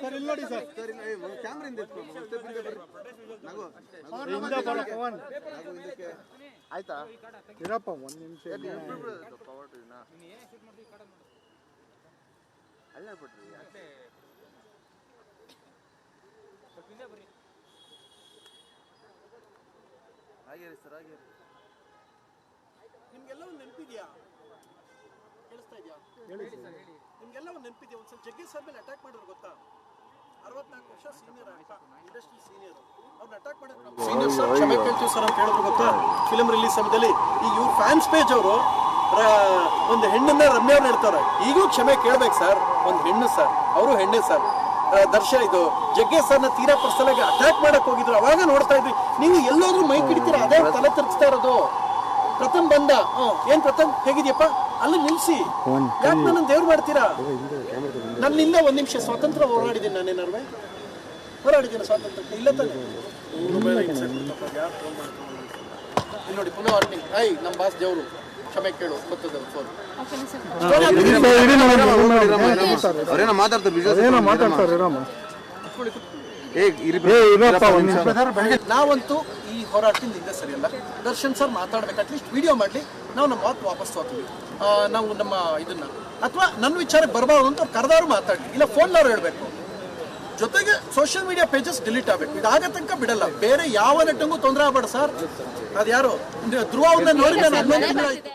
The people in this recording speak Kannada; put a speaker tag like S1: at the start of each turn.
S1: ಸರ್ ಇಲ್ಲಿ ನೋಡಿ ಸರ್
S2: ಕ್ಯಾಮ್ರಿಂದ ಆಯ್ತಾ
S1: ಇರಪ್ಪ ಒಂದು ನಿಮಿಷ
S2: ಅಲ್ಲ ಬಿಡ್ರಿ ಹಾಗೆ ಸರ್ ಹಾಗೆ
S3: ನಿಮ್ಗೆಲ್ಲ ಒಂದು ನೆನಪಿದ್ಯಾ? ಕೇಳಿಸ್ತಾ ಇದೆಯಾ? ನಿಮ್ಗೆಲ್ಲ ಒಂದು ನೆನಪಿದ್ಯಾ? ಒಂದ್ಸಲ ಜಗ್ಗೇಶ್ ಸರ್ ಮೇಲೆ ಅಟ್ಯಾಕ್ ಮಾಡಿದ್ರು ಗೊತ್ತಾ? 64 ವರ್ಷ ಸೀನಿಯರ್ ಇಂಡಸ್ಟ್ರಿ ಸೀನಿಯರ್ ಅವ್ರನ್ನ ಅಟ್ಯಾಕ್ ಮಾಡಿದ್ರು. ಸೀನಿಯರ್ ಸರ್ ಕ್ಷಮೆ ಕೇಳ್ತೀವಿ ಸರ್ ಅಂತ ಹೇಳಿದ್ರು ಗೊತ್ತಾ? ಫಿಲ್ಮ್ ರಿಲೀಸ್ ಸಮಯದಲ್ಲಿ ಈಗ ಇವ್ರ ಫ್ಯಾನ್ಸ್ ಪೇಜ್ ಅವರು ಒಂದು ಹೆಣ್ಣನ್ನ ರಮ್ಯ ಅವ್ರು ಹೇಳ್ತಾರೆ, ಈಗೂ ಕ್ಷಮೆ ಕೇಳ್ಬೇಕು ಸರ್. ಒಂದು ಹೆಣ್ಣು ಸರ್, ಅವರು ಹೆಣ್ಣೆ ಸರ್. ಇದು ಜಗ್ಗೇಶ್ ಸರ್ನ ತೀರಾ ಪರ್ಸನಲ್ ಆಗಿ ಅಟ್ಯಾಕ್ ಮಾಡಕ್ ಹೋಗಿದ್ರು. ಅವಾಗ ನೋಡ್ತಾ ಇದ್ವಿ, ನೀವು ಎಲ್ಲೋದ್ರೂ ಮೈಕ್ ಹಿಡಿತೀರಾ, ಅದೇ ತಲೆ ತಿರ್ಗಿಸ್ತಾ ಇರೋದು. ಪ್ರಥಮ್ ಬಂದ, ಏನ್ ಪ್ರಥಮ್ ಹೇಗಿದ್ಯಪ್ಪ, ಅಲ್ಲಿ ನಿಲ್ಸಿ, ಯಾಕೆ ನನ್ನ ದೇವ್ರು ಮಾಡ್ತೀರಾ? ನನ್ನಿಂದ ಒಂದ್ ನಿಮಿಷ ಸ್ವಾತಂತ್ರ್ಯ ಹೋರಾಡಿದ್ದೀನಿ, ನಾನೇನಾರು ಹೋರಾಡಿದ್ದೀನಿ ಸ್ವಾತಂತ್ರ್ಯಕ್ಕೆ? ಇಲ್ಲ ತಾನೆ. ನೋಡಿ ಪುನಃ ವಾರ್ನಿಂಗ್. ನಮ್ಮ ಬಾಸ್ ದೇವ್ರು ಕ್ಷಮೆ ಕೇಳು, ಗೊತ್ತದ ಫೋನ್ ನಾವಂತೂ ಈ ಹೋರಾಟದಿಂದ ಹಿಂದೆ ಸರಿಯಲ್ಲ. ದರ್ಶನ್ ಸರ್ ಮಾತಾಡ್ಬೇಕು, ಅಟ್ಲೀಸ್ಟ್ ವಿಡಿಯೋ ಮಾಡ್ಲಿ, ನಾವು ನಮ್ಮ ಮಾತು ವಾಪಸ್ ತಗೋತೀವಿ. ನಾವು ನಮ್ಮ ಇದನ್ನ ಅಥವಾ ನನ್ನ ವಿಚಾರಕ್ಕೆ ಬರಬಾರ್ದು ಅಂತ ಕರೆದವ್ರು ಮಾತಾಡ್ಲಿ, ಇಲ್ಲ ಫೋನ್ನವ್ರು ಹೇಳ್ಬೇಕು. ಜೊತೆಗೆ ಸೋಷಿಯಲ್ ಮೀಡಿಯಾ ಪೇಜಸ್ ಡಿಲೀಟ್ ಆಗಬೇಕು. ಇದಾಗ ತನಕ ಬಿಡಲ್ಲ. ಬೇರೆ ಯಾವ ನಟಂಗೂ ತೊಂದರೆ ಆಗ್ಬೇಡ ಸರ್. ಅದ್ಯಾರು ಧ್ರುವನ್ನ ನೋಡಿ ನಾನು 11 ತಿಂಗಳಾಯ್ತು.